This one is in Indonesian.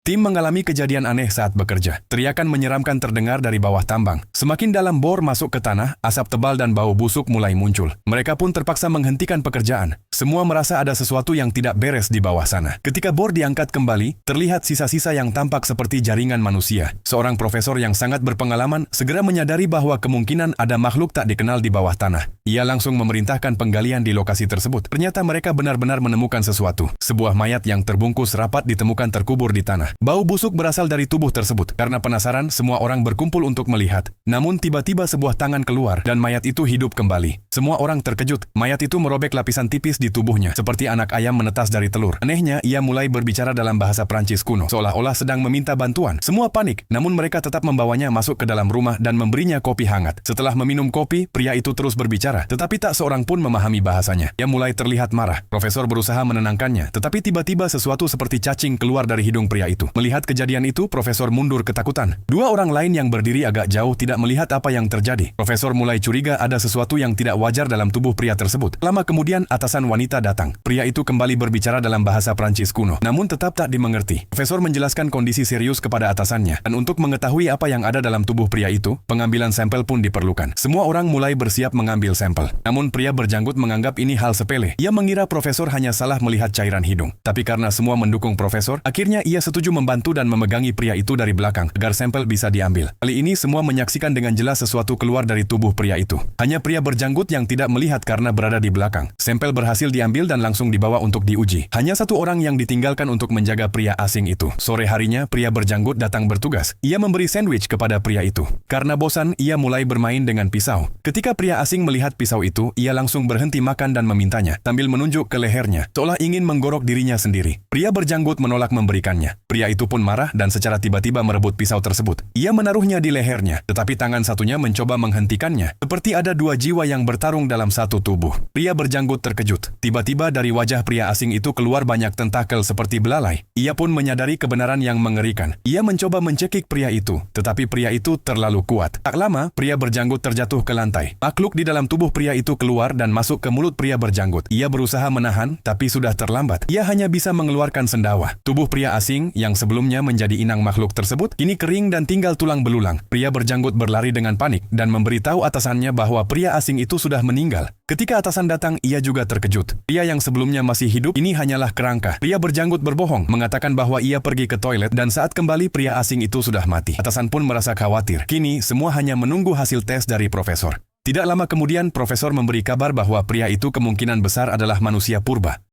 Tim mengalami kejadian aneh saat bekerja. Teriakan menyeramkan terdengar dari bawah tambang. Semakin dalam bor masuk ke tanah, asap tebal dan bau busuk mulai muncul. Mereka pun terpaksa menghentikan pekerjaan. Semua merasa ada sesuatu yang tidak beres di bawah sana. Ketika bor diangkat kembali, terlihat sisa-sisa yang tampak seperti jaringan manusia. Seorang profesor yang sangat berpengalaman segera menyadari bahwa kemungkinan ada makhluk tak dikenal di bawah tanah. Ia langsung memerintahkan penggalian di lokasi tersebut. Ternyata mereka benar-benar menemukan sesuatu. Sebuah mayat yang terbungkus rapat ditemukan terkubur di tanah. Bau busuk berasal dari tubuh tersebut. Karena penasaran, semua orang berkumpul untuk melihat. Namun tiba-tiba sebuah tangan keluar dan mayat itu hidup kembali. Semua orang terkejut. Mayat itu merobek lapisan tipis di tubuhnya, seperti anak ayam menetas dari telur. Anehnya, ia mulai berbicara dalam bahasa Prancis kuno, seolah-olah sedang meminta bantuan. Semua panik, namun mereka tetap membawanya masuk ke dalam rumah dan memberinya kopi hangat. Setelah meminum kopi, pria itu terus berbicara, tetapi tak seorang pun memahami bahasanya. Ia mulai terlihat marah. Profesor berusaha menenangkannya, tetapi tiba-tiba sesuatu seperti cacing keluar dari hidung pria itu. Melihat kejadian itu, Profesor mundur ketakutan. Dua orang lain yang berdiri agak jauh tidak melihat apa yang terjadi. Profesor mulai curiga ada sesuatu yang tidak wajar dalam tubuh pria tersebut. Lama kemudian, atasan wanita datang. Pria itu kembali berbicara dalam bahasa Prancis kuno, namun tetap tak dimengerti. Profesor menjelaskan kondisi serius kepada atasannya, dan untuk mengetahui apa yang ada dalam tubuh pria itu, pengambilan sampel pun diperlukan. Semua orang mulai bersiap mengambil sampel. Namun pria berjanggut menganggap ini hal sepele. Ia mengira profesor hanya salah melihat cairan hidung. Tapi karena semua mendukung profesor, akhirnya ia setuju membantu dan memegangi pria itu dari belakang agar sampel bisa diambil. Kali ini semua menyaksikan dengan jelas sesuatu keluar dari tubuh pria itu. Hanya pria berjanggut yang tidak melihat karena berada di belakang. Sampel berhasil diambil dan langsung dibawa untuk diuji. Hanya satu orang yang ditinggalkan untuk menjaga pria asing itu. Sore harinya, pria berjanggut datang bertugas. Ia memberi sandwich kepada pria itu. Karena bosan, ia mulai bermain dengan pisau. Ketika pria asing melihat pisau itu, ia langsung berhenti makan dan memintanya, sambil menunjuk ke lehernya, seolah ingin menggorok dirinya sendiri. Pria berjanggut menolak memberikannya. Pria itu pun marah dan secara tiba-tiba merebut pisau tersebut. Ia menaruhnya di lehernya, tetapi tangan satunya mencoba menghentikannya. Seperti ada dua jiwa yang bertarung dalam satu tubuh. Pria berjanggut terkejut. Tiba-tiba dari wajah pria asing itu keluar banyak tentakel seperti belalai. Ia pun menyadari kebenaran yang mengerikan. Ia mencoba mencekik pria itu, tetapi pria itu terlalu kuat. Tak lama, pria berjanggut terjatuh ke lantai. Makhluk di dalam tubuh pria itu keluar dan masuk ke mulut pria berjanggut. Ia berusaha menahan, tapi sudah terlambat. Ia hanya bisa mengeluarkan sendawa. Tubuh pria asing yang sebelumnya menjadi inang makhluk tersebut kini kering dan tinggal tulang belulang. Pria berjanggut berlari dengan panik dan memberitahu atasannya bahwa pria asing itu sudah meninggal. Ketika atasan datang, ia juga terkejut. Pria yang sebelumnya masih hidup ini hanyalah kerangka. Pria berjanggut berbohong, mengatakan bahwa ia pergi ke toilet dan saat kembali pria asing itu sudah mati. Atasan pun merasa khawatir. Kini semua hanya menunggu hasil tes dari profesor. Tidak lama kemudian, profesor memberi kabar bahwa pria itu kemungkinan besar adalah manusia purba.